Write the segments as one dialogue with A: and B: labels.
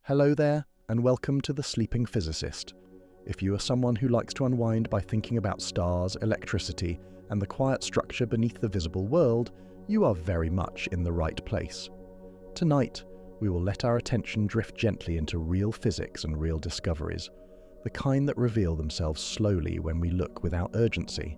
A: Hello there, and welcome to the Sleeping Physicist. If you are someone who likes to unwind by thinking about stars, electricity, and the quiet structure beneath the visible world, you are very much in the right place. Tonight, we will let our attention drift gently into real physics and real discoveries, the kind that reveal themselves slowly when we look without urgency.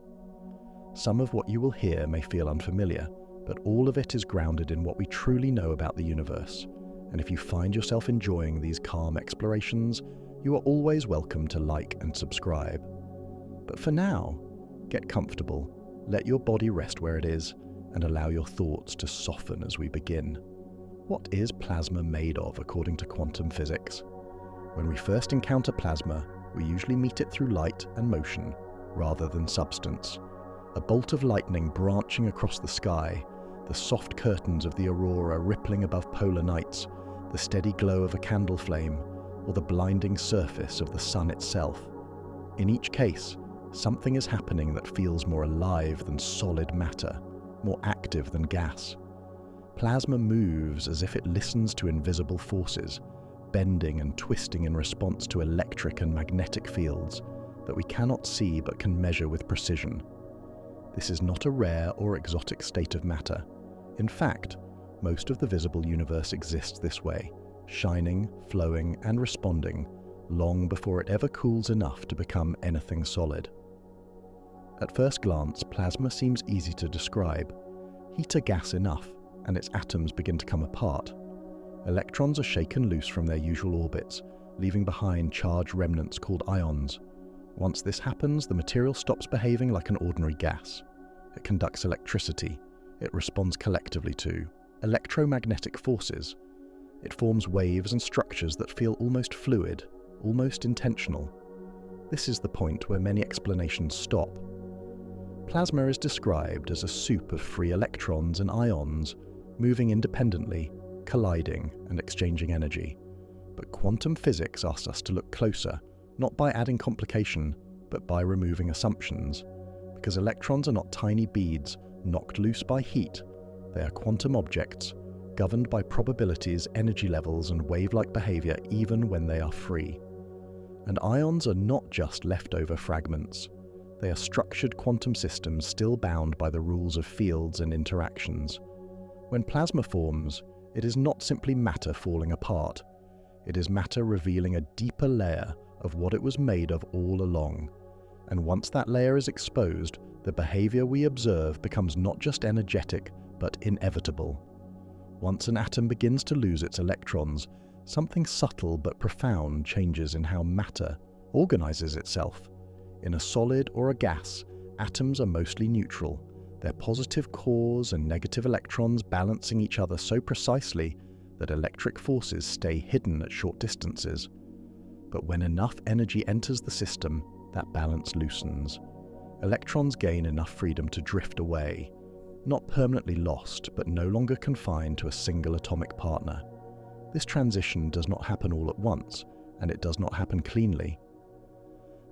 A: Some of what you will hear may feel unfamiliar, but all of it is grounded in what we truly know about the universe. And if you find yourself enjoying these calm explorations, you are always welcome to like and subscribe. But for now, get comfortable, let your body rest where it is, and allow your thoughts to soften as we begin. What is plasma made of according to quantum physics? When we first encounter plasma, we usually meet it through light and motion, rather than substance. A bolt of lightning branching across the sky, the soft curtains of the aurora rippling above polar nights, the steady glow of a candle flame, or the blinding surface of the sun itself. In each case, something is happening that feels more alive than solid matter, more active than gas. Plasma moves as if it listens to invisible forces, bending and twisting in response to electric and magnetic fields that we cannot see but can measure with precision. This is not a rare or exotic state of matter. In fact, most of the visible universe exists this way, shining, flowing, and responding, long before it ever cools enough to become anything solid. At first glance, plasma seems easy to describe. Heat a gas enough, and its atoms begin to come apart. Electrons are shaken loose from their usual orbits, leaving behind charged remnants called ions. Once this happens, the material stops behaving like an ordinary gas. It conducts electricity. It responds collectively to electromagnetic forces. It forms waves and structures that feel almost fluid, almost intentional. This is the point where many explanations stop. Plasma is described as a soup of free electrons and ions, moving independently, colliding and exchanging energy. But quantum physics asks us to look closer, not by adding complication, but by removing assumptions. Because electrons are not tiny beads knocked loose by heat. They are quantum objects, governed by probabilities, energy levels, and wave-like behavior even when they are free. And ions are not just leftover fragments. They are structured quantum systems still bound by the rules of fields and interactions. When plasma forms, it is not simply matter falling apart. It is matter revealing a deeper layer of what it was made of all along. And once that layer is exposed, the behavior we observe becomes not just energetic, but inevitable. Once an atom begins to lose its electrons, something subtle but profound changes in how matter organizes itself. In a solid or a gas, atoms are mostly neutral, their positive cores and negative electrons balancing each other so precisely that electric forces stay hidden at short distances. But when enough energy enters the system, that balance loosens. Electrons gain enough freedom to drift away, not permanently lost, but no longer confined to a single atomic partner. This transition does not happen all at once, and it does not happen cleanly.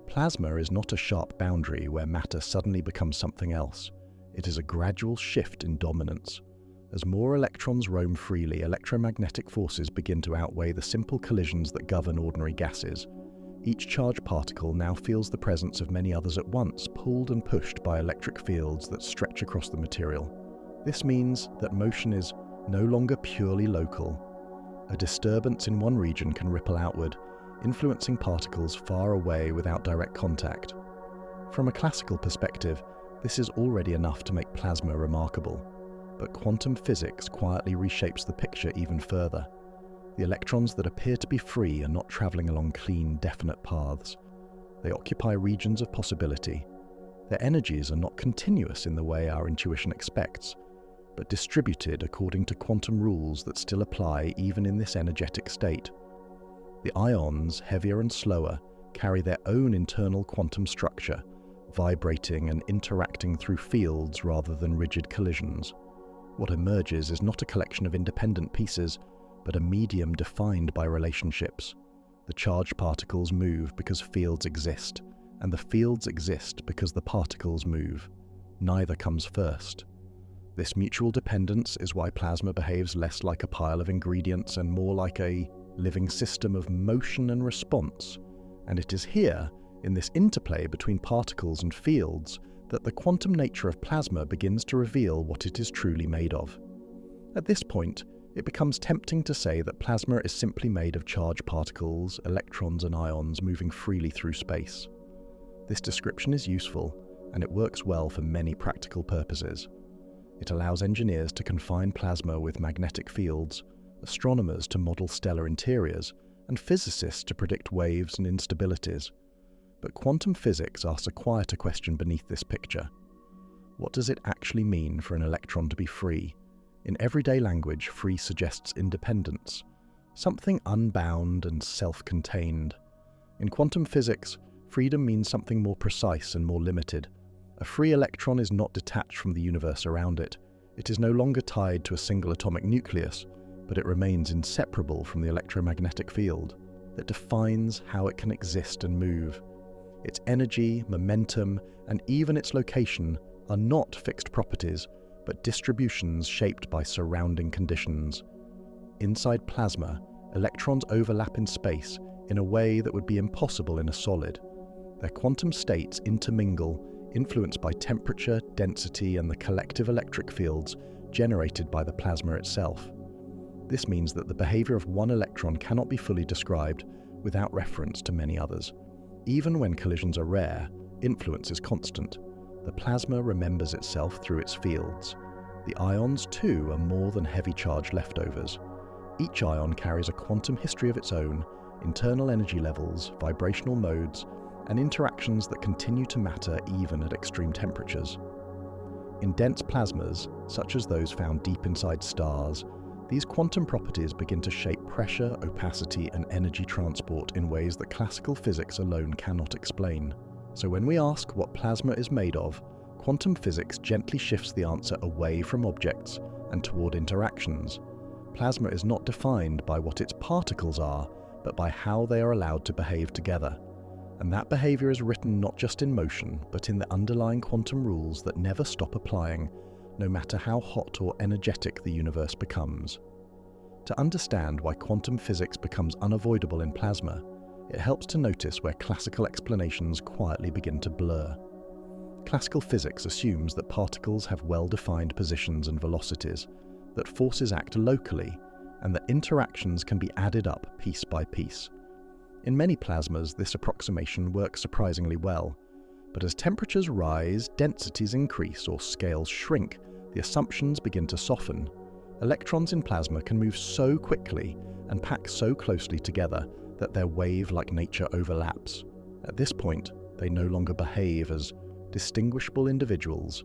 A: Plasma is not a sharp boundary where matter suddenly becomes something else. It is a gradual shift in dominance. As more electrons roam freely, electromagnetic forces begin to outweigh the simple collisions that govern ordinary gases. Each charged particle now feels the presence of many others at once, pulled and pushed by electric fields that stretch across the material. This means that motion is no longer purely local. A disturbance in one region can ripple outward, influencing particles far away without direct contact. From a classical perspective, this is already enough to make plasma remarkable. But quantum physics quietly reshapes the picture even further. The electrons that appear to be free are not traveling along clean, definite paths. They occupy regions of possibility. Their energies are not continuous in the way our intuition expects, but distributed according to quantum rules that still apply even in this energetic state. The ions, heavier and slower, carry their own internal quantum structure, vibrating and interacting through fields rather than rigid collisions. What emerges is not a collection of independent pieces, but a medium defined by relationships. The charged particles move because fields exist, and the fields exist because the particles move. Neither comes first. This mutual dependence is why plasma behaves less like a pile of ingredients and more like a living system of motion and response, and it is here, in this interplay between particles and fields, that the quantum nature of plasma begins to reveal what it is truly made of. At this point, it becomes tempting to say that plasma is simply made of charged particles, electrons and ions moving freely through space. This description is useful, and it works well for many practical purposes. It allows engineers to confine plasma with magnetic fields, astronomers to model stellar interiors, and physicists to predict waves and instabilities. But quantum physics asks a quieter question beneath this picture. What does it actually mean for an electron to be free? In everyday language, free suggests independence, something unbound and self-contained. In quantum physics, freedom means something more precise and more limited. A free electron is not detached from the universe around it. It is no longer tied to a single atomic nucleus, but it remains inseparable from the electromagnetic field that defines how it can exist and move. Its energy, momentum, and even its location are not fixed properties, but distributions shaped by surrounding conditions. Inside plasma, electrons overlap in space in a way that would be impossible in a solid. Their quantum states intermingle, influenced by temperature, density, and the collective electric fields generated by the plasma itself. This means that the behavior of one electron cannot be fully described without reference to many others. Even when collisions are rare, influence is constant. The plasma remembers itself through its fields. The ions, too, are more than heavy charge leftovers. Each ion carries a quantum history of its own, internal energy levels, vibrational modes, and interactions that continue to matter even at extreme temperatures. In dense plasmas, such as those found deep inside stars, these quantum properties begin to shape pressure, opacity, and energy transport in ways that classical physics alone cannot explain. So when we ask what plasma is made of, quantum physics gently shifts the answer away from objects and toward interactions. Plasma is not defined by what its particles are, but by how they are allowed to behave together. And that behavior is written not just in motion, but in the underlying quantum rules that never stop applying, no matter how hot or energetic the universe becomes. To understand why quantum physics becomes unavoidable in plasma, it helps to notice where classical explanations quietly begin to blur. Classical physics assumes that particles have well-defined positions and velocities, that forces act locally, and that interactions can be added up piece by piece. In many plasmas, this approximation works surprisingly well, but as temperatures rise, densities increase, or scales shrink, the assumptions begin to soften. Electrons in plasma can move so quickly and pack so closely together that their wave-like nature overlaps. At this point, they no longer behave as distinguishable individuals.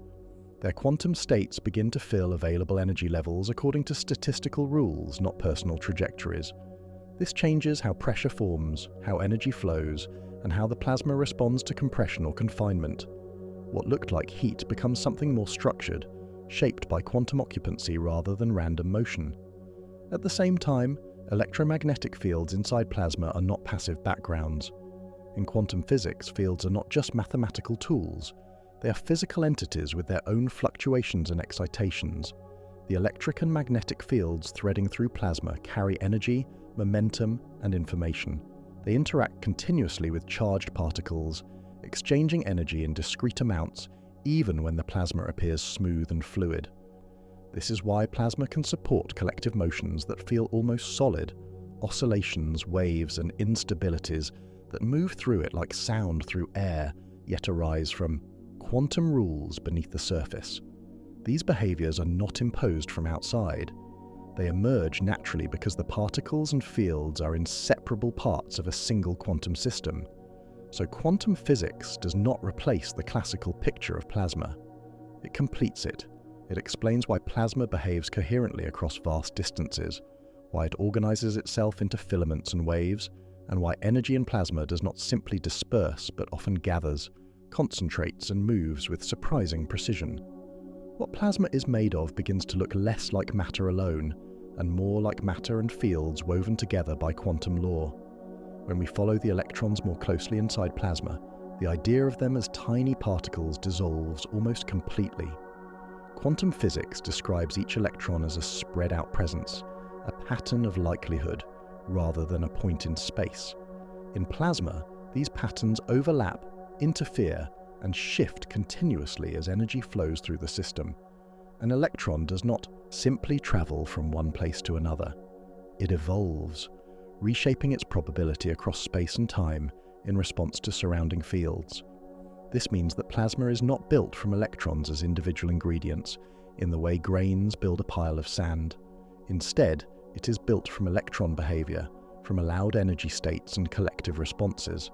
A: Their quantum states begin to fill available energy levels according to statistical rules, not personal trajectories. This changes how pressure forms, how energy flows, and how the plasma responds to compression or confinement. What looked like heat becomes something more structured, shaped by quantum occupancy rather than random motion. At the same time, electromagnetic fields inside plasma are not passive backgrounds. In quantum physics, fields are not just mathematical tools. They are physical entities with their own fluctuations and excitations. The electric and magnetic fields threading through plasma carry energy, momentum, and information. They interact continuously with charged particles, exchanging energy in discrete amounts, even when the plasma appears smooth and fluid. This is why plasma can support collective motions that feel almost solid, oscillations, waves, and instabilities that move through it like sound through air, yet arise from quantum rules beneath the surface. These behaviors are not imposed from outside. They emerge naturally because the particles and fields are inseparable parts of a single quantum system. So quantum physics does not replace the classical picture of plasma. It completes it. It explains why plasma behaves coherently across vast distances, why it organizes itself into filaments and waves, and why energy in plasma does not simply disperse but often gathers, concentrates, and moves with surprising precision. What plasma is made of begins to look less like matter alone, and more like matter and fields woven together by quantum law. When we follow the electrons more closely inside plasma, the idea of them as tiny particles dissolves almost completely. Quantum physics describes each electron as a spread-out presence, a pattern of likelihood, rather than a point in space. In plasma, these patterns overlap, interfere, and shift continuously as energy flows through the system. An electron does not simply travel from one place to another. It evolves, reshaping its probability across space and time in response to surrounding fields. This means that plasma is not built from electrons as individual ingredients, in the way grains build a pile of sand. Instead, it is built from electron behavior, from allowed energy states and collective responses.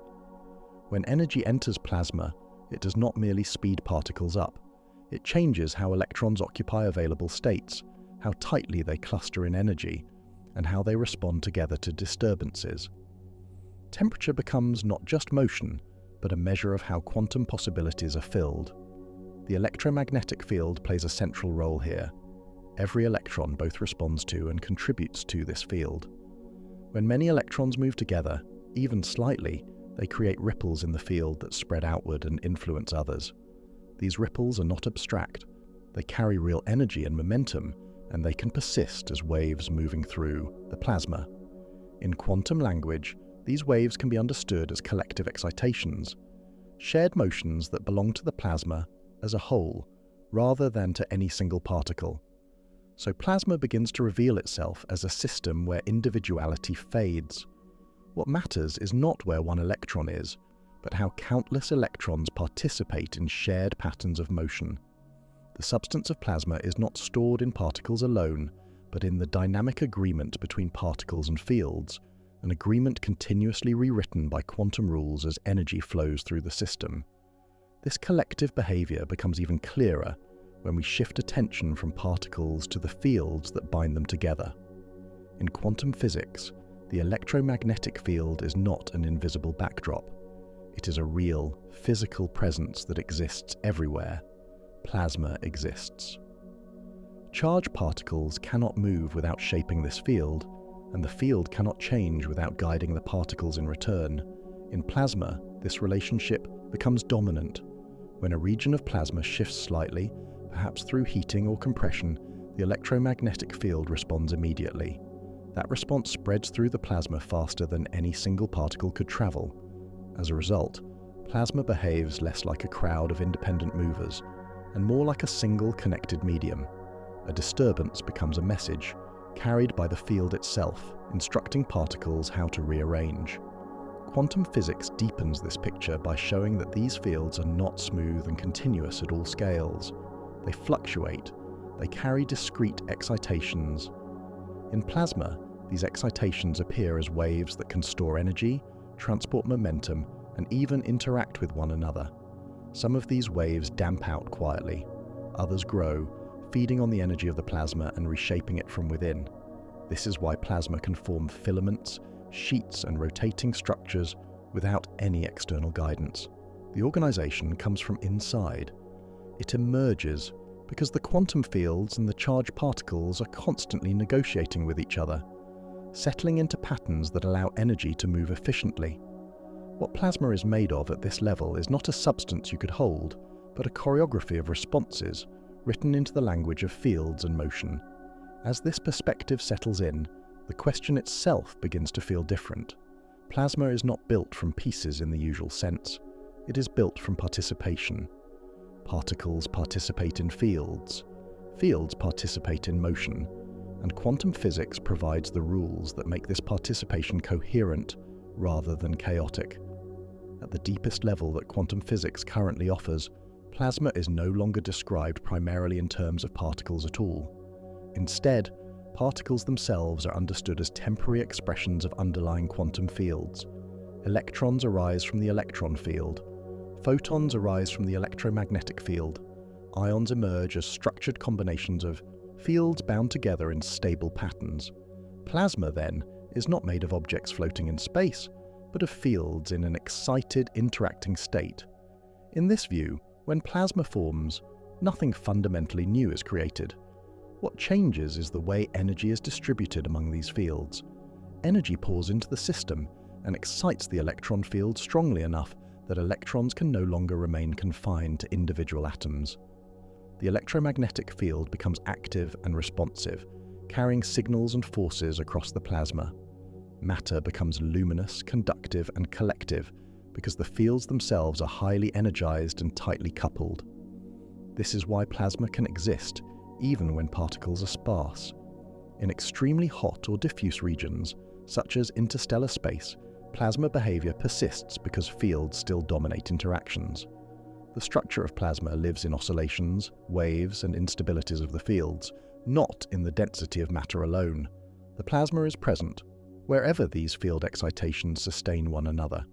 A: When energy enters plasma, it does not merely speed particles up. It changes how electrons occupy available states, how tightly they cluster in energy, and how they respond together to disturbances. Temperature becomes not just motion, but a measure of how quantum possibilities are filled. The electromagnetic field plays a central role here. Every electron both responds to and contributes to this field. When many electrons move together, even slightly, they create ripples in the field that spread outward and influence others. These ripples are not abstract. They carry real energy and momentum, and they can persist as waves moving through the plasma. In quantum language, these waves can be understood as collective excitations, shared motions that belong to the plasma as a whole, rather than to any single particle. So plasma begins to reveal itself as a system where individuality fades. What matters is not where one electron is, but how countless electrons participate in shared patterns of motion. The substance of plasma is not stored in particles alone, but in the dynamic agreement between particles and fields, an agreement continuously rewritten by quantum rules as energy flows through the system. This collective behavior becomes even clearer when we shift attention from particles to the fields that bind them together. In quantum physics, the electromagnetic field is not an invisible backdrop. It is a real, physical presence that exists everywhere. Plasma exists. Charged particles cannot move without shaping this field, and the field cannot change without guiding the particles in return. In plasma, this relationship becomes dominant. When a region of plasma shifts slightly, perhaps through heating or compression, the electromagnetic field responds immediately. That response spreads through the plasma faster than any single particle could travel. As a result, plasma behaves less like a crowd of independent movers, and more like a single connected medium. A disturbance becomes a message, carried by the field itself, instructing particles how to rearrange. Quantum physics deepens this picture by showing that these fields are not smooth and continuous at all scales. They fluctuate, they carry discrete excitations. In plasma, these excitations appear as waves that can store energy, transport momentum, and even interact with one another. Some of these waves damp out quietly. Others grow, feeding on the energy of the plasma and reshaping it from within. This is why plasma can form filaments, sheets, and rotating structures without any external guidance. The organization comes from inside. It emerges because the quantum fields and the charged particles are constantly negotiating with each other, settling into patterns that allow energy to move efficiently. What plasma is made of at this level is not a substance you could hold, but a choreography of responses written into the language of fields and motion. As this perspective settles in, the question itself begins to feel different. Plasma is not built from pieces in the usual sense. It is built from participation. Particles participate in fields. Fields participate in motion. And quantum physics provides the rules that make this participation coherent rather than chaotic. At the deepest level that quantum physics currently offers, plasma is no longer described primarily in terms of particles at all. Instead, particles themselves are understood as temporary expressions of underlying quantum fields. Electrons arise from the electron field. Photons arise from the electromagnetic field. Ions emerge as structured combinations of fields bound together in stable patterns. Plasma, then, is not made of objects floating in space, but of fields in an excited, interacting state. In this view, when plasma forms, nothing fundamentally new is created. What changes is the way energy is distributed among these fields. Energy pours into the system and excites the electron field strongly enough that electrons can no longer remain confined to individual atoms. The electromagnetic field becomes active and responsive, carrying signals and forces across the plasma. Matter becomes luminous, conductive, and collective because the fields themselves are highly energized and tightly coupled. This is why plasma can exist even when particles are sparse. In extremely hot or diffuse regions, such as interstellar space, plasma behavior persists because fields still dominate interactions. The structure of plasma lives in oscillations, waves, and instabilities of the fields, not in the density of matter alone. The plasma is present wherever these field excitations sustain one another.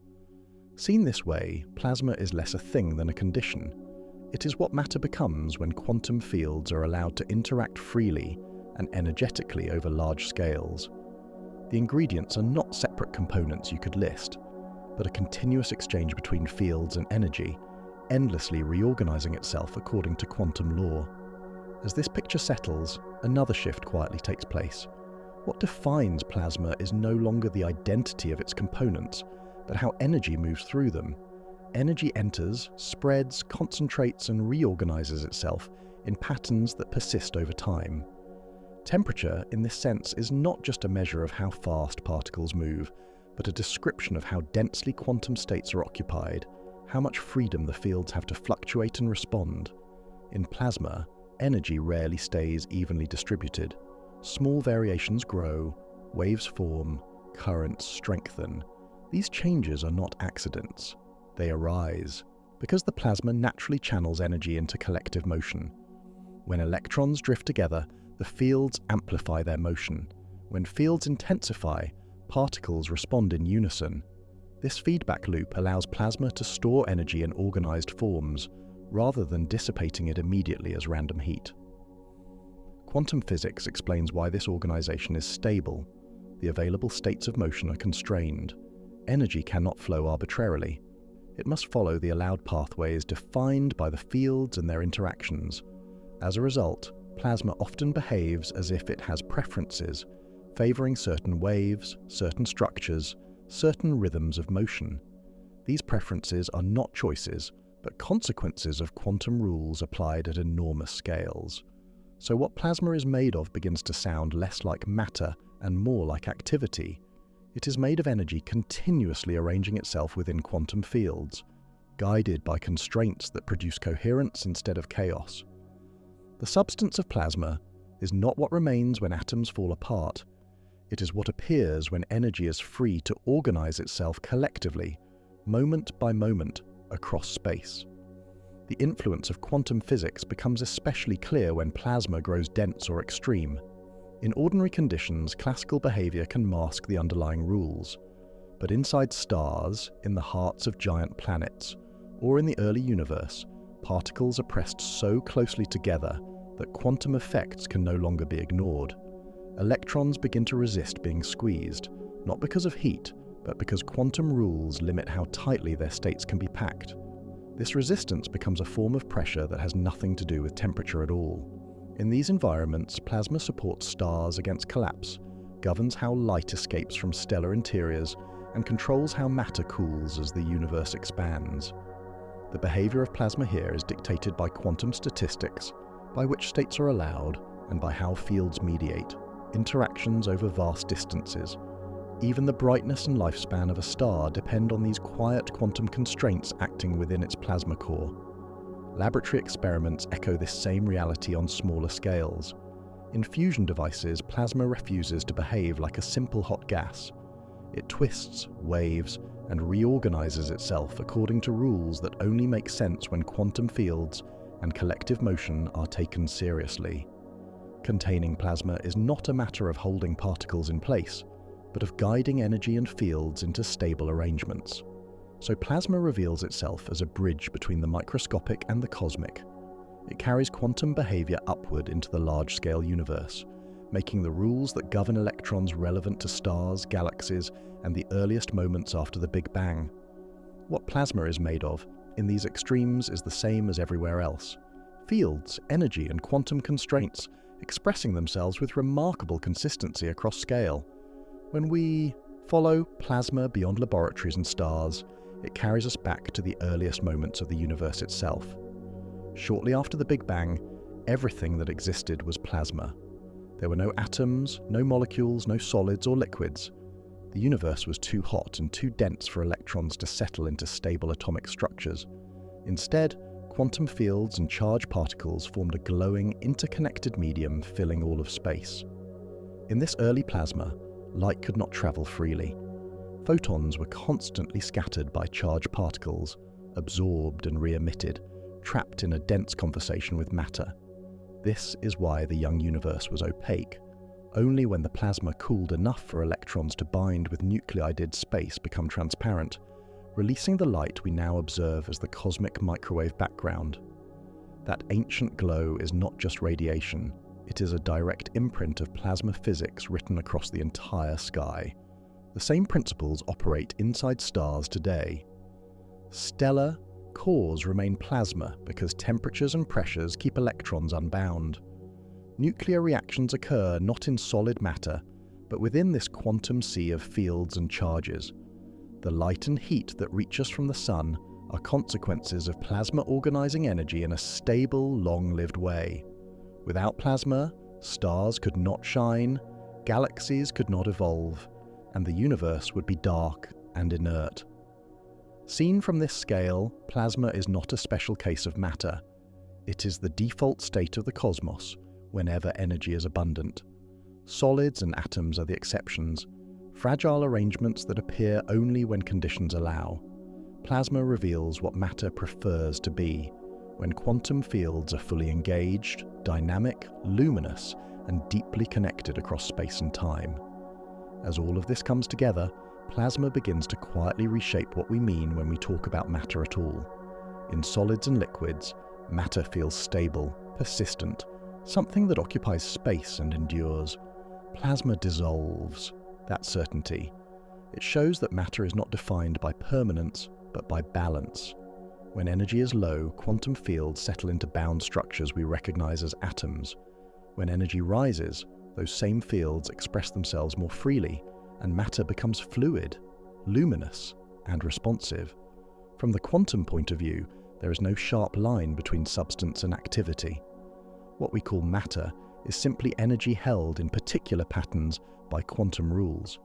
A: Seen this way, plasma is less a thing than a condition. It is what matter becomes when quantum fields are allowed to interact freely and energetically over large scales. The ingredients are not separate components you could list, but a continuous exchange between fields and energy, endlessly reorganizing itself according to quantum law. As this picture settles, another shift quietly takes place. What defines plasma is no longer the identity of its components, but how energy moves through them. Energy enters, spreads, concentrates, and reorganizes itself in patterns that persist over time. Temperature, in this sense, is not just a measure of how fast particles move, but a description of how densely quantum states are occupied, how much freedom the fields have to fluctuate and respond. In plasma, energy rarely stays evenly distributed. Small variations grow, waves form, currents strengthen. These changes are not accidents. They arise because the plasma naturally channels energy into collective motion. When electrons drift together, the fields amplify their motion. When fields intensify, particles respond in unison. This feedback loop allows plasma to store energy in organized forms, rather than dissipating it immediately as random heat. Quantum physics explains why this organization is stable. The available states of motion are constrained. Energy cannot flow arbitrarily. It must follow the allowed pathways defined by the fields and their interactions. As a result, plasma often behaves as if it has preferences, favoring certain waves, certain structures, certain rhythms of motion. These preferences are not choices, but consequences of quantum rules applied at enormous scales. So what plasma is made of begins to sound less like matter and more like activity. It is made of energy continuously arranging itself within quantum fields, guided by constraints that produce coherence instead of chaos. The substance of plasma is not what remains when atoms fall apart. It is what appears when energy is free to organize itself collectively, moment by moment, across space. The influence of quantum physics becomes especially clear when plasma grows dense or extreme. In ordinary conditions, classical behavior can mask the underlying rules. But inside stars, in the hearts of giant planets, or in the early universe, particles are pressed so closely together that quantum effects can no longer be ignored. Electrons begin to resist being squeezed, not because of heat, but because quantum rules limit how tightly their states can be packed. This resistance becomes a form of pressure that has nothing to do with temperature at all. In these environments, plasma supports stars against collapse, governs how light escapes from stellar interiors, and controls how matter cools as the universe expands. The behavior of plasma here is dictated by quantum statistics, by which states are allowed, and by how fields mediate interactions over vast distances. Even the brightness and lifespan of a star depend on these quiet quantum constraints acting within its plasma core. Laboratory experiments echo this same reality on smaller scales. In fusion devices, plasma refuses to behave like a simple hot gas. It twists, waves, and reorganizes itself according to rules that only make sense when quantum fields and collective motion are taken seriously. Containing plasma is not a matter of holding particles in place, but of guiding energy and fields into stable arrangements. So plasma reveals itself as a bridge between the microscopic and the cosmic. It carries quantum behavior upward into the large-scale universe, making the rules that govern electrons relevant to stars, galaxies, and the earliest moments after the Big Bang. What plasma is made of in these extremes is the same as everywhere else. Fields, energy, and quantum constraints expressing themselves with remarkable consistency across scale. When we follow plasma beyond laboratories and stars, it carries us back to the earliest moments of the universe itself. Shortly after the Big Bang, everything that existed was plasma. There were no atoms, no molecules, no solids or liquids. The universe was too hot and too dense for electrons to settle into stable atomic structures. Instead, quantum fields and charged particles formed a glowing, interconnected medium filling all of space. In this early plasma, light could not travel freely. Photons were constantly scattered by charged particles, absorbed and re-emitted, trapped in a dense conversation with matter. This is why the young universe was opaque. Only when the plasma cooled enough for electrons to bind with nuclei did space become transparent, releasing the light we now observe as the cosmic microwave background. That ancient glow is not just radiation, it is a direct imprint of plasma physics written across the entire sky. The same principles operate inside stars today. Stellar cores remain plasma because temperatures and pressures keep electrons unbound. Nuclear reactions occur not in solid matter, but within this quantum sea of fields and charges. The light and heat that reach us from the sun are consequences of plasma organizing energy in a stable, long-lived way. Without plasma, stars could not shine, galaxies could not evolve, and the universe would be dark and inert. Seen from this scale, plasma is not a special case of matter. It is the default state of the cosmos whenever energy is abundant. Solids and atoms are the exceptions, fragile arrangements that appear only when conditions allow. Plasma reveals what matter prefers to be, when quantum fields are fully engaged, dynamic, luminous, and deeply connected across space and time. As all of this comes together, plasma begins to quietly reshape what we mean when we talk about matter at all. In solids and liquids, matter feels stable, persistent, something that occupies space and endures. Plasma dissolves that certainty. It shows that matter is not defined by permanence, but by balance. When energy is low, quantum fields settle into bound structures we recognize as atoms. When energy rises, those same fields express themselves more freely, and matter becomes fluid, luminous, and responsive. From the quantum point of view, there is no sharp line between substance and activity. What we call matter is simply energy held in particular patterns by quantum rules.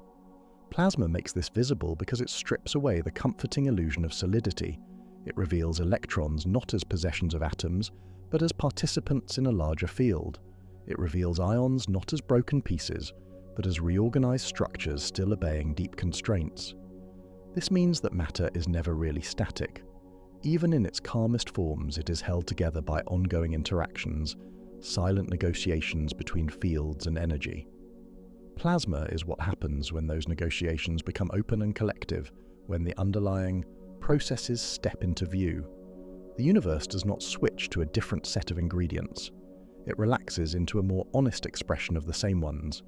A: Plasma makes this visible because it strips away the comforting illusion of solidity. It reveals electrons not as possessions of atoms, but as participants in a larger field. It reveals ions not as broken pieces, but as reorganized structures still obeying deep constraints. This means that matter is never really static. Even in its calmest forms, it is held together by ongoing interactions, silent negotiations between fields and energy. Plasma is what happens when those negotiations become open and collective, when the underlying processes step into view. The universe does not switch to a different set of ingredients. It relaxes into a more honest expression of the same ones.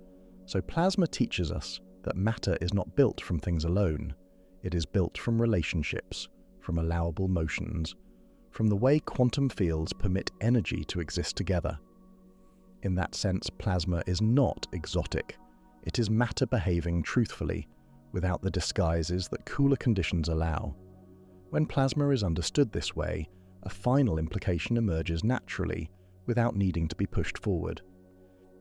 A: So plasma teaches us that matter is not built from things alone. It is built from relationships, from allowable motions, from the way quantum fields permit energy to exist together. In that sense, plasma is not exotic. It is matter behaving truthfully, without the disguises that cooler conditions allow. When plasma is understood this way, a final implication emerges naturally, without needing to be pushed forward.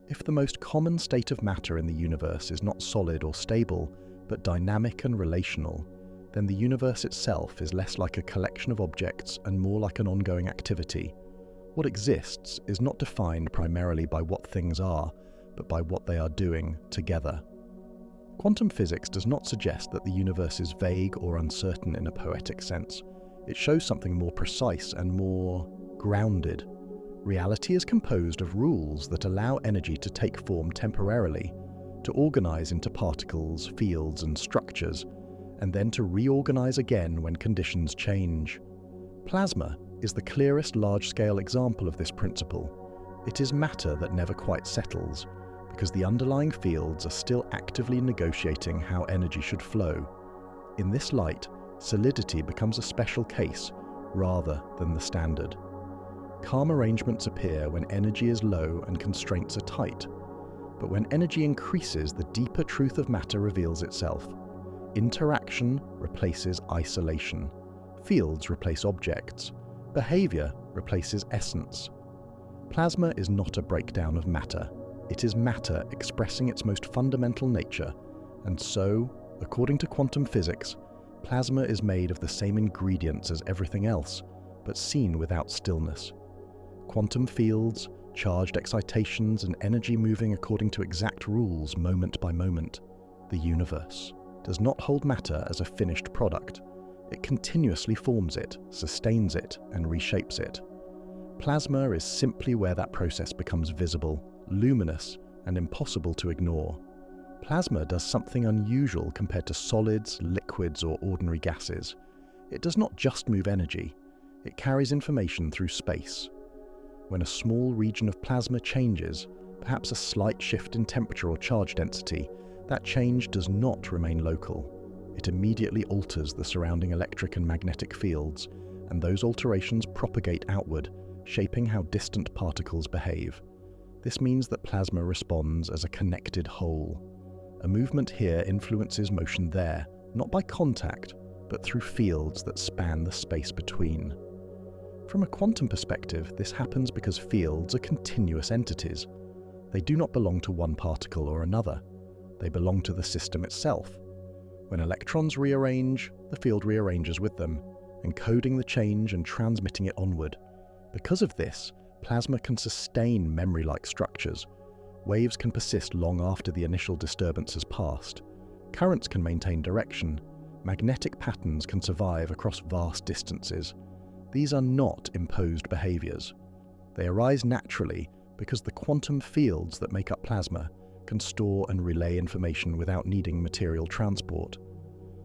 A: If the most common state of matter in the universe is not solid or stable, but dynamic and relational, then the universe itself is less like a collection of objects and more like an ongoing activity. What exists is not defined primarily by what things are, but by what they are doing together. Quantum physics does not suggest that the universe is vague or uncertain in a poetic sense. It shows something more precise and more grounded. Reality is composed of rules that allow energy to take form temporarily, to organize into particles, fields, and structures, and then to reorganize again when conditions change. Plasma is the clearest large-scale example of this principle. It is matter that never quite settles, because the underlying fields are still actively negotiating how energy should flow. In this light, solidity becomes a special case rather than the standard. Calm arrangements appear when energy is low and constraints are tight. But when energy increases, the deeper truth of matter reveals itself. Interaction replaces isolation. Fields replace objects. Behavior replaces essence. Plasma is not a breakdown of matter. It is matter expressing its most fundamental nature, and so, According to quantum physics, plasma is made of the same ingredients as everything else, but seen without stillness. Quantum fields, charged excitations, and energy moving according to exact rules moment by moment. The universe does not hold matter as a finished product. It continuously forms it, sustains it, and reshapes it. Plasma is simply where that process becomes visible, luminous, and impossible to ignore. Plasma does something unusual compared to solids, liquids, or ordinary gases. It does not just move energy, it carries information through space. When a small region of plasma changes, perhaps a slight shift in temperature or charge density, that change does not remain local. It immediately alters the surrounding electric and magnetic fields, and those alterations propagate outward, shaping how distant particles behave. This means that plasma responds as a connected whole. A movement here influences motion there, not by contact, but through fields that span the space between. From a quantum perspective, this happens because fields are continuous entities. They do not belong to one particle or another. They belong to the system itself. When electrons rearrange, the field rearranges with them, encoding the change and transmitting it onward. Because of this, plasma can sustain memory-like structures. Waves can persist long after the initial disturbance has passed. Currents can maintain direction. Magnetic patterns can survive across vast distances. These are not imposed behaviors. They arise naturally because the quantum fields that make up plasma can store and relay information without needing material transport.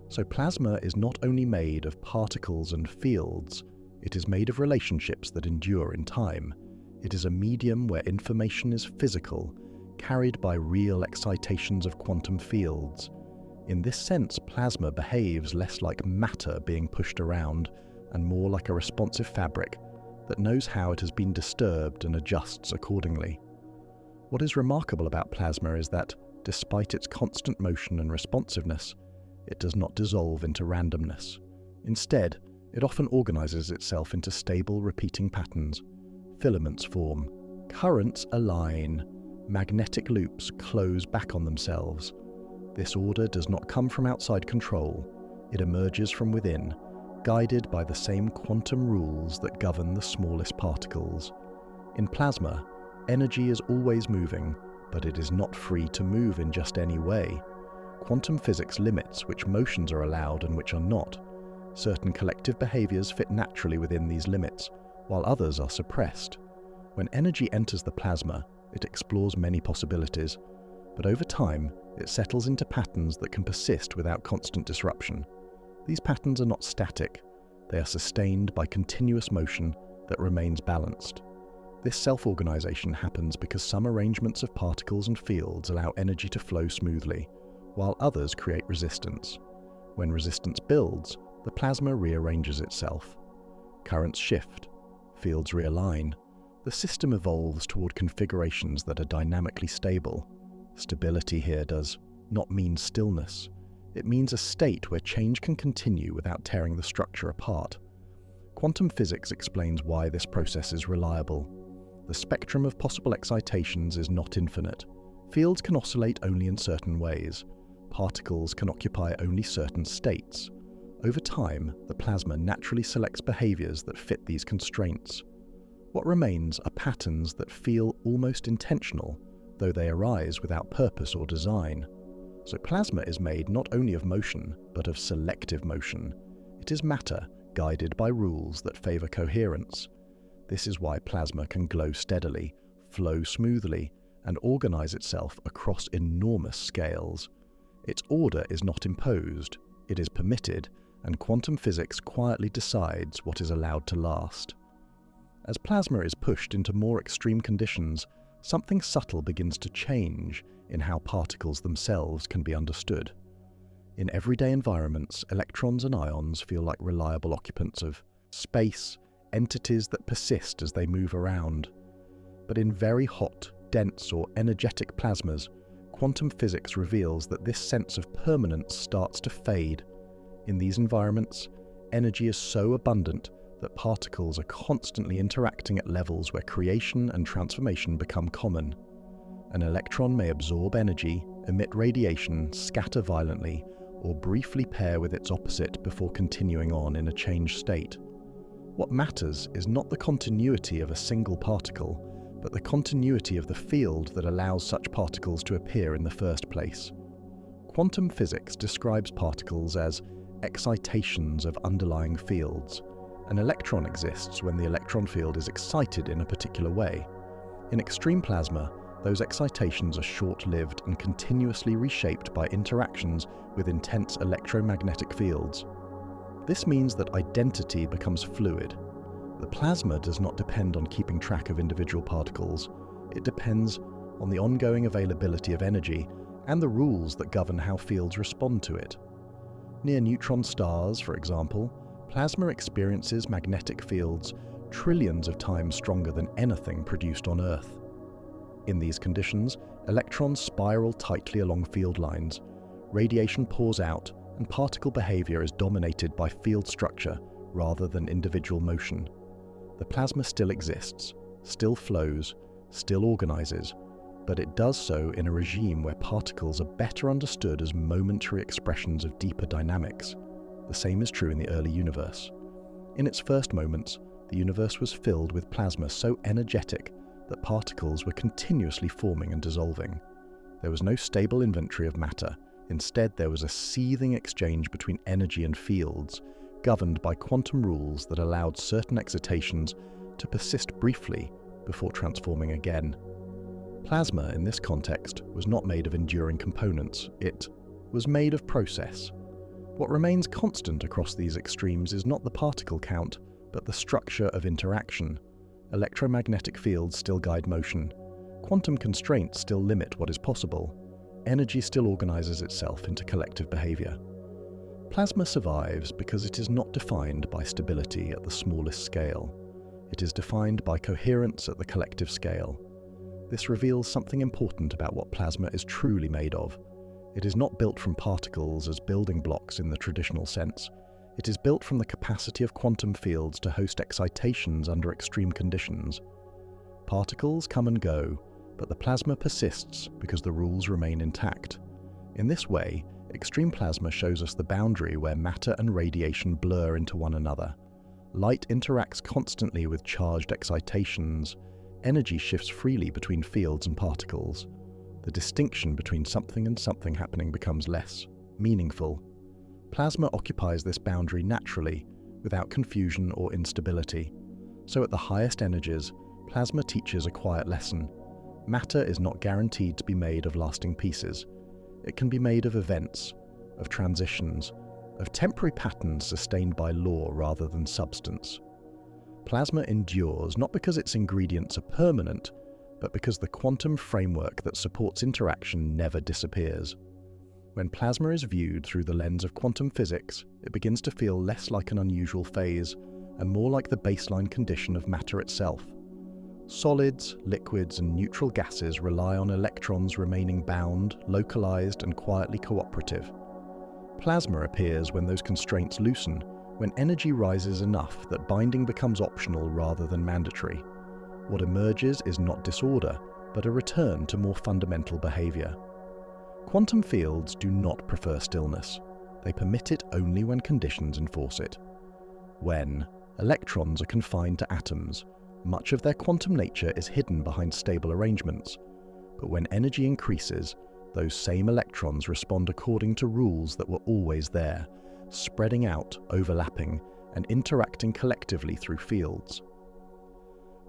A: So plasma is not only made of particles and fields, it is made of relationships that endure in time. It is a medium where information is physical, carried by real excitations of quantum fields. In this sense, plasma behaves less like matter being pushed around and more like a responsive fabric that knows how it has been disturbed and adjusts accordingly. What is remarkable about plasma is that, despite its constant motion and responsiveness, it does not dissolve into randomness. Instead, it often organizes itself into stable, repeating patterns. Filaments form, currents align, magnetic loops close back on themselves. This order does not come from outside control. It emerges from within, guided by the same quantum rules that govern the smallest particles. In plasma, energy is always moving, but it is not free to move in just any way. Quantum physics limits which motions are allowed and which are not. Certain collective behaviors fit naturally within these limits, while others are suppressed. When energy enters the plasma, it explores many possibilities, but over time, it settles into patterns that can persist without constant disruption. These patterns are not static. They are sustained by continuous motion that remains balanced. This self-organization happens because some arrangements of particles and fields allow energy to flow smoothly, while others create resistance. When resistance builds, the plasma rearranges itself. Currents shift, fields realign. The system evolves toward configurations that are dynamically stable. Stability here does not mean stillness. It means a state where change can continue without tearing the structure apart. Quantum physics explains why this process is reliable. The spectrum of possible excitations is not infinite. Fields can oscillate only in certain ways. Particles can occupy only certain states. Over time, the plasma naturally selects behaviors that fit these constraints. What remains are patterns that feel almost intentional, though they arise without purpose or design. So plasma is made not only of motion, but of selective motion. It is matter guided by rules that favor coherence. This is why plasma can glow steadily, flow smoothly, and organize itself across enormous scales. Its order is not imposed, it is permitted, and quantum physics quietly decides what is allowed to last. As plasma is pushed into more extreme conditions, something subtle begins to change in how particles themselves can be understood. In everyday environments, electrons and ions feel like reliable occupants of space, entities that persist as they move around. But in very hot, dense, or energetic plasmas, quantum physics reveals that this sense of permanence starts to fade. In these environments, energy is so abundant that particles are constantly interacting at levels where creation and transformation become common. An electron may absorb energy, emit radiation, scatter violently, or briefly pair with its opposite before continuing on in a changed state. What matters is not the continuity of a single particle, but the continuity of the field that allows such particles to appear in the first place. Quantum physics describes particles as excitations of underlying fields. An electron exists when the electron field is excited in a particular way. In extreme plasma, those excitations are short-lived and continuously reshaped by interactions with intense electromagnetic fields. This means that identity becomes fluid. The plasma does not depend on keeping track of individual particles. It depends on the ongoing availability of energy and the rules that govern how fields respond to it. Near neutron stars, for example, plasma experiences magnetic fields trillions of times stronger than anything produced on Earth. In these conditions, electrons spiral tightly along field lines, radiation pours out, and particle behavior is dominated by field structure rather than individual motion. The plasma still exists, still flows, still organizes, but it does so in a regime where particles are better understood as momentary expressions of deeper dynamics. The same is true in the early universe. In its first moments, the universe was filled with plasma so energetic that particles were continuously forming and dissolving. There was no stable inventory of matter. Instead, there was a seething exchange between energy and fields, governed by quantum rules that allowed certain excitations to persist briefly before transforming again. Plasma, in this context, was not made of enduring components. It was made of process. What remains constant across these extremes is not the particle count, but the structure of interaction. Electromagnetic fields still guide motion. Quantum constraints still limit what is possible. Energy still organizes itself into collective behavior. Plasma survives because it is not defined by stability at the smallest scale. It is defined by coherence at the collective scale. This reveals something important about what plasma is truly made of. It is not built from particles as building blocks in the traditional sense. It is built from the capacity of quantum fields to host excitations under extreme conditions. Particles come and go, but the plasma persists because the rules remain intact. In this way, extreme plasma shows us the boundary where matter and radiation blur into one another. Light interacts constantly with charged excitations. Energy shifts freely between fields and particles. The distinction between something and something happening becomes less meaningful. Plasma occupies this boundary naturally, without confusion or instability. So at the highest energies, plasma teaches a quiet lesson. Matter is not guaranteed to be made of lasting pieces. It can be made of events, of transitions, of temporary patterns sustained by law rather than substance. Plasma endures not because its ingredients are permanent, but because the quantum framework that supports interaction never disappears. When plasma is viewed through the lens of quantum physics, it begins to feel less like an unusual phase and more like the baseline condition of matter itself. Solids, liquids, and neutral gases rely on electrons remaining bound, localized, and quietly cooperative. Plasma appears when those constraints loosen, when energy rises enough that binding becomes optional rather than mandatory. What emerges is not disorder, but a return to more fundamental behavior. Quantum fields do not prefer stillness. They permit it only when conditions enforce it. When electrons are confined to atoms, much of their quantum nature is hidden behind stable arrangements. But when energy increases, those same electrons respond according to rules that were always there, spreading out, overlapping, and interacting collectively through fields.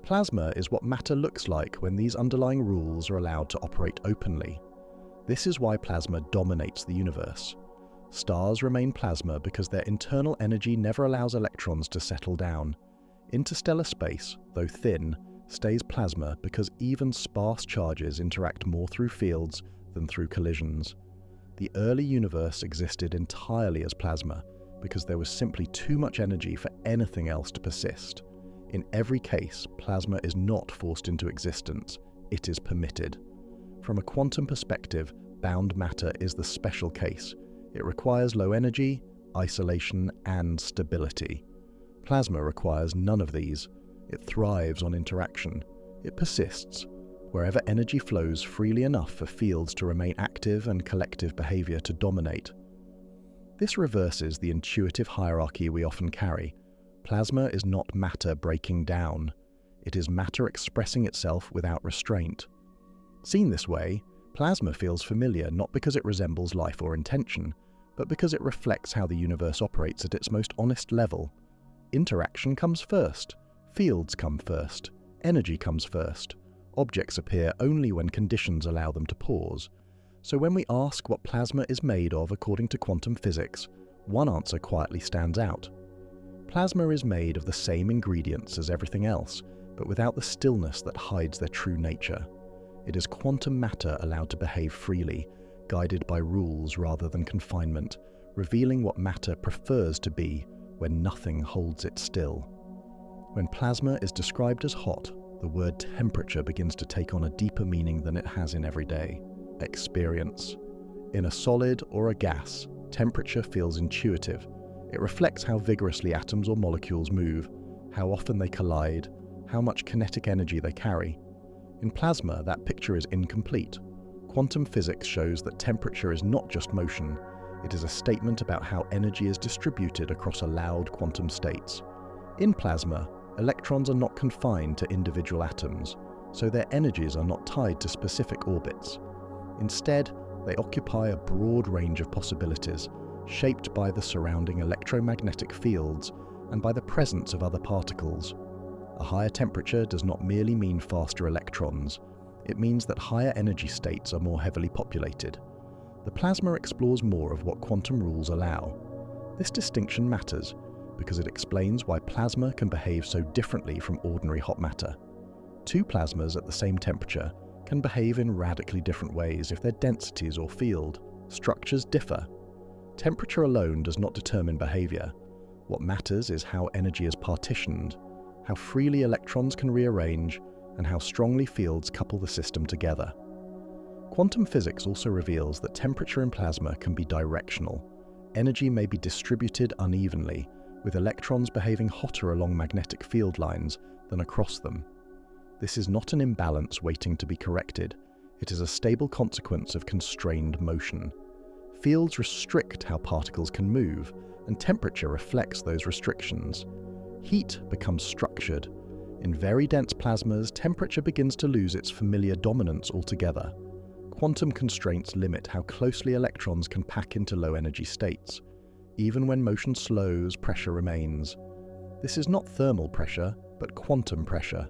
A: Plasma is what matter looks like when these underlying rules are allowed to operate openly. This is why plasma dominates the universe. Stars remain plasma because their internal energy never allows electrons to settle down. Interstellar space, though thin, stays plasma because even sparse charges interact more through fields than through collisions. The early universe existed entirely as plasma because there was simply too much energy for anything else to persist. In every case, plasma is not forced into existence, it is permitted. From a quantum perspective, bound matter is the special case. It requires low energy, isolation, and stability. Plasma requires none of these. It thrives on interaction. It persists, wherever energy flows freely enough for fields to remain active and collective behavior to dominate. This reverses the intuitive hierarchy we often carry. Plasma is not matter breaking down. It is matter expressing itself without restraint. Seen this way, plasma feels familiar not because it resembles life or intention, but because it reflects how the universe operates at its most honest level. Interaction comes first, fields come first, energy comes first. Objects appear only when conditions allow them to pause. So when we ask what plasma is made of according to quantum physics, one answer quietly stands out. Plasma is made of the same ingredients as everything else, but without the stillness that hides their true nature. It is quantum matter allowed to behave freely, guided by rules rather than confinement, revealing what matter prefers to be when nothing holds it still. When plasma is described as hot, the word temperature begins to take on a deeper meaning than it has in everyday experience. In a solid or a gas, temperature feels intuitive. It reflects how vigorously atoms or molecules move, how often they collide, how much kinetic energy they carry. In plasma, that picture is incomplete. Quantum physics shows that temperature is not just motion, it is a statement about how energy is distributed across allowed quantum states. In plasma, electrons are not confined to individual atoms, so their energies are not tied to specific orbits. Instead, they occupy a broad range of possibilities, shaped by the surrounding electromagnetic fields and by the presence of other particles. A higher temperature does not merely mean faster electrons, it means that higher energy states are more heavily populated. The plasma explores more of what quantum rules allow. This distinction matters because it explains why plasma can behave so differently from ordinary hot matter. Two plasmas at the same temperature can behave in radically different ways if their densities or field structures differ. Temperature alone does not determine behavior. What matters is how energy is partitioned, how freely electrons can rearrange, and how strongly fields couple the system together. Quantum physics also reveals that temperature in plasma can be directional. Energy may be distributed unevenly, with electrons behaving hotter along magnetic field lines than across them. This is not an imbalance waiting to be corrected. It is a stable consequence of constrained motion. Fields restrict how particles can move, and temperature reflects those restrictions. Heat becomes structured. In very dense plasmas, temperature begins to lose its familiar dominance altogether. Quantum constraints limit how closely electrons can pack into low-energy states. Even when motion slows, pressure remains. This is not thermal pressure, but quantum pressure,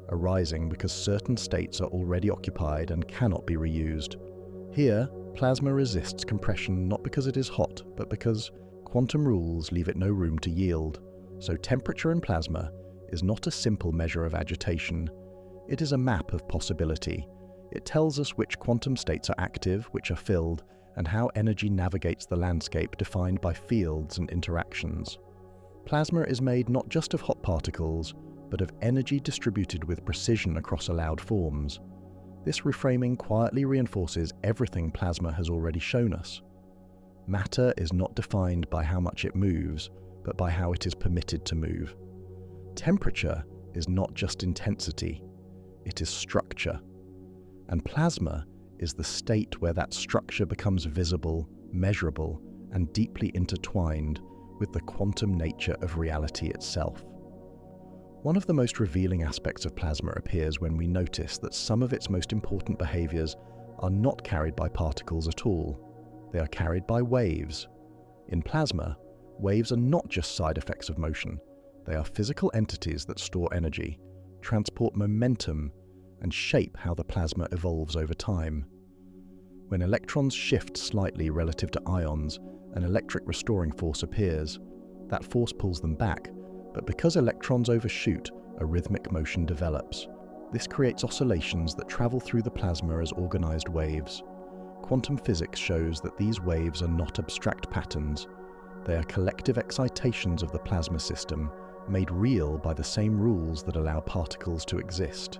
A: arising because certain states are already occupied and cannot be reused. Here, plasma resists compression not because it is hot, but because quantum rules leave it no room to yield. So temperature in plasma is not a simple measure of agitation. It is a map of possibility. It tells us which quantum states are active, which are filled, and how energy navigates the landscape defined by fields and interactions. Plasma is made not just of hot particles, but of energy distributed with precision across allowed forms. This reframing quietly reinforces everything plasma has already shown us. Matter is not defined by how much it moves, but by how it is permitted to move. Temperature is not just intensity, it is structure. And plasma is the state where that structure becomes visible, measurable, and deeply intertwined with the quantum nature of reality itself. One of the most revealing aspects of plasma appears when we notice that some of its most important behaviors are not carried by particles at all. They are carried by waves. In plasma, waves are not just side effects of motion. They are physical entities that store energy, transport momentum, and shape how the plasma evolves over time. When electrons shift slightly relative to ions, an electric restoring force appears. That force pulls them back, but because electrons overshoot, a rhythmic motion develops. This creates oscillations that travel through the plasma as organized waves. Quantum physics shows that these waves are not abstract patterns. They are collective excitations of the plasma system, made real by the same rules that allow particles to exist.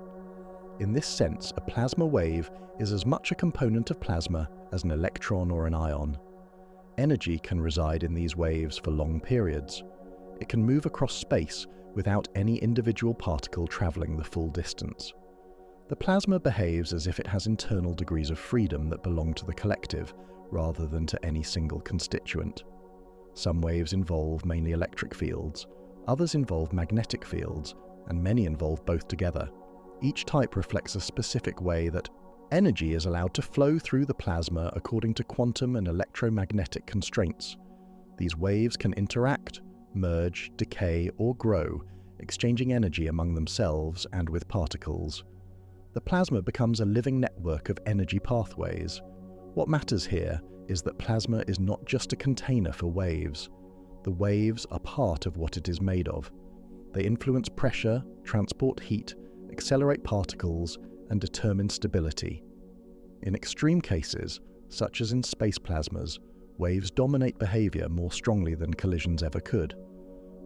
A: In this sense, a plasma wave is as much a component of plasma as an electron or an ion. Energy can reside in these waves for long periods. It can move across space without any individual particle traveling the full distance. The plasma behaves as if it has internal degrees of freedom that belong to the collective, rather than to any single constituent. Some waves involve mainly electric fields, others involve magnetic fields, and many involve both together. Each type reflects a specific way that energy is allowed to flow through the plasma according to quantum and electromagnetic constraints. These waves can interact, merge, decay, or grow, exchanging energy among themselves and with particles. The plasma becomes a living network of energy pathways. What matters here is that plasma is not just a container for waves. The waves are part of what it is made of. They influence pressure, transport heat, accelerate particles, and determine stability. In extreme cases, such as in space plasmas, waves dominate behavior more strongly than collisions ever could.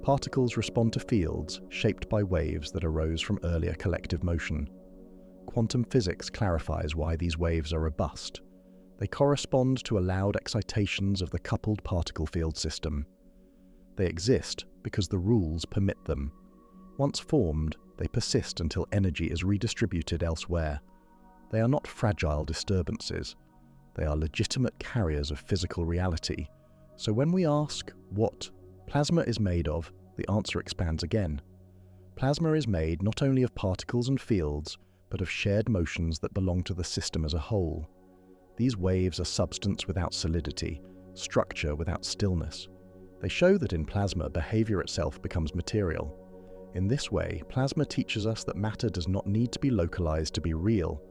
A: Particles respond to fields shaped by waves that arose from earlier collective motion. Quantum physics clarifies why these waves are robust. They correspond to allowed excitations of the coupled particle field system. They exist because the rules permit them. Once formed, they persist until energy is redistributed elsewhere. They are not fragile disturbances. They are legitimate carriers of physical reality. So when we ask what plasma is made of, the answer expands again. Plasma is made not only of particles and fields, but of shared motions that belong to the system as a whole. These waves are substance without solidity, structure without stillness. They show that in plasma, behavior itself becomes material. In this way, plasma teaches us that matter does not need to be localized to be real.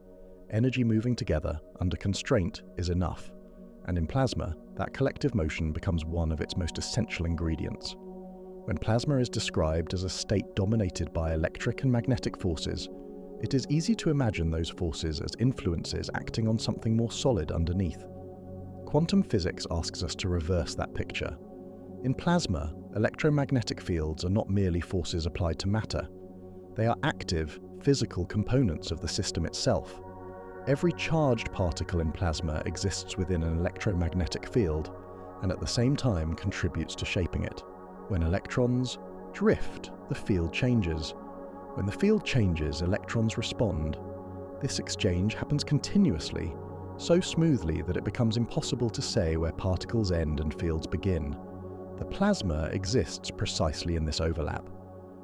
A: Energy moving together, under constraint, is enough. And in plasma, that collective motion becomes one of its most essential ingredients. When plasma is described as a state dominated by electric and magnetic forces, it is easy to imagine those forces as influences acting on something more solid underneath. Quantum physics asks us to reverse that picture. In plasma, electromagnetic fields are not merely forces applied to matter. They are active, physical components of the system itself. Every charged particle in plasma exists within an electromagnetic field, and at the same time contributes to shaping it. When electrons drift, the field changes. When the field changes, electrons respond. This exchange happens continuously, so smoothly that it becomes impossible to say where particles end and fields begin. The plasma exists precisely in this overlap.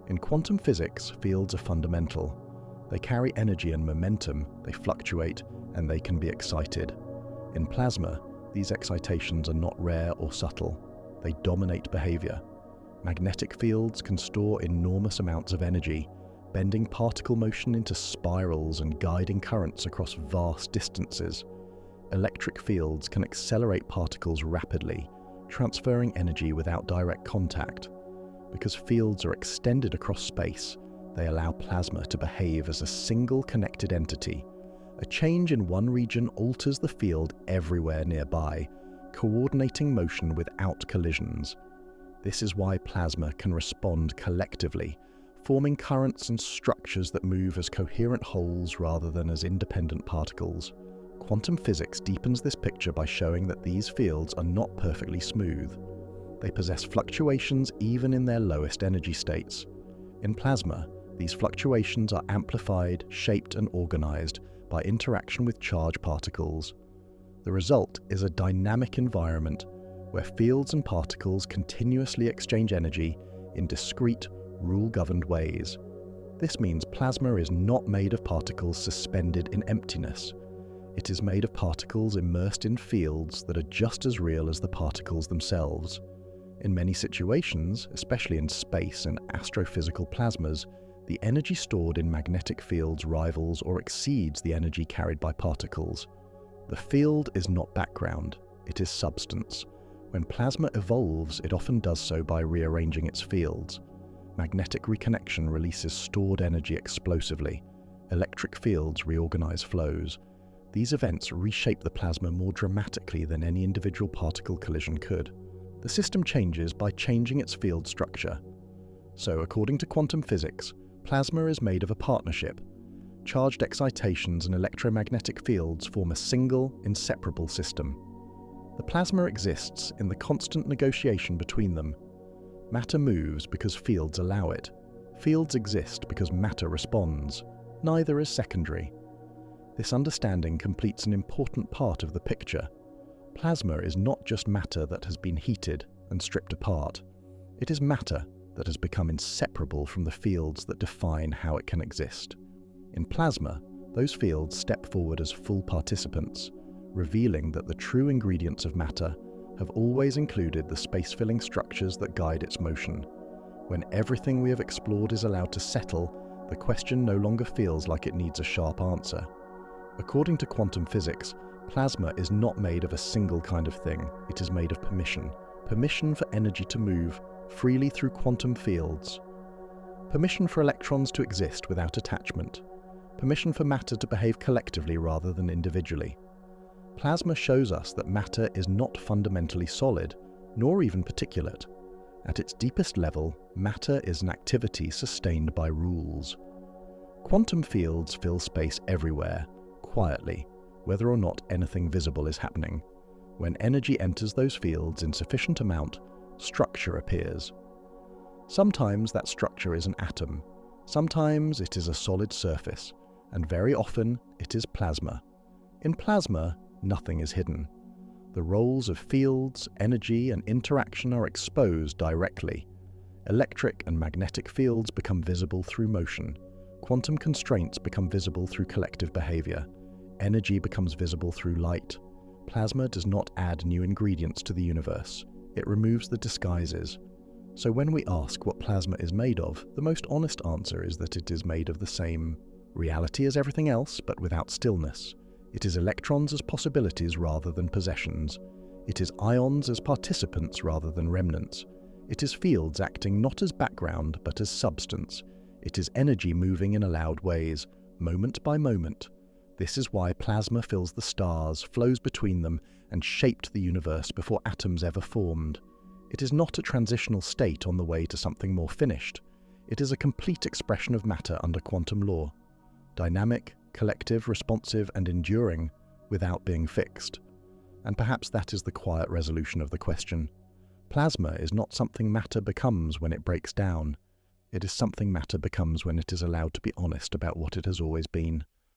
A: In quantum physics, fields are fundamental. They carry energy and momentum, they fluctuate, and they can be excited. In plasma, these excitations are not rare or subtle. They dominate behavior. Magnetic fields can store enormous amounts of energy, bending particle motion into spirals and guiding currents across vast distances. Electric fields can accelerate particles rapidly, transferring energy without direct contact. Because fields are extended across space, they allow plasma to behave as a single connected entity. A change in one region alters the field everywhere nearby, coordinating motion without collisions. This is why plasma can respond collectively, forming currents and structures that move as coherent wholes rather than as independent particles. Quantum physics deepens this picture by showing that these fields are not perfectly smooth. They possess fluctuations even in their lowest energy states. In plasma, these fluctuations are amplified, shaped, and organized by interaction with charged particles. The result is a dynamic environment where fields and particles continuously exchange energy in discrete, rule-governed ways. This means plasma is not made of particles suspended in emptiness. It is made of particles immersed in fields that are just as real as the particles themselves. In many situations, especially in space and astrophysical plasmas, the energy stored in magnetic fields rivals or exceeds the energy carried by particles. The field is not background, it is substance. When plasma evolves, it often does so by rearranging its fields. Magnetic reconnection releases stored energy explosively. Electric fields reorganize flows. These events reshape the plasma more dramatically than any individual particle collision could. The system changes by changing its field structure. So, according to quantum physics, plasma is made of a partnership. Charged excitations and electromagnetic fields form a single, inseparable system. The plasma exists in the constant negotiation between them. Matter moves because fields allow it. Fields exist because matter responds. Neither is secondary. This understanding completes an important part of the picture. Plasma is not just matter that has been heated, and stripped apart. It is matter that has become inseparable from the fields that define how it can exist. In plasma, those fields step forward as full participants, revealing that the true ingredients of matter have always included the space-filling structures that guide its motion. When everything we have explored is allowed to settle, the question no longer feels like it needs a sharp answer. According to quantum physics, plasma is not made of a single kind of thing. It is made of permission. Permission for energy to move freely through quantum fields. Permission for electrons to exist without attachment. Permission for matter to behave collectively rather than individually. Plasma shows us that matter is not fundamentally solid, nor even particulate. At its deepest level, matter is an activity sustained by rules. Quantum fields fill space everywhere, quietly, whether or not anything visible is happening. When energy enters those fields in sufficient amount, structure appears. Sometimes that structure is an atom, sometimes it is a solid surface, and very often it is plasma. In plasma, nothing is hidden. The roles of fields, energy, and interaction are exposed directly. Electric and magnetic fields become visible through motion. Quantum constraints become visible through collective behavior. Energy becomes visible through light. Plasma does not add new ingredients to the universe. It removes the disguises. So when we ask what plasma is made of, the most honest answer is that it is made of the same reality as everything else, but without stillness. It is electrons as possibilities rather than possessions. It is ions as participants rather than remnants. It is fields acting not as background, but as substance. It is energy moving in allowed ways, moment by moment. This is why plasma fills the stars, flows between them, and shaped the universe before atoms ever formed. It is not a transitional state on the way to something more finished. It is a complete expression of matter under quantum law. Dynamic, collective, responsive, and enduring, without being fixed. And perhaps that is the quiet resolution of the question. Plasma is not something matter becomes when it breaks down. It is something matter becomes when it is allowed to be honest about what it has always been.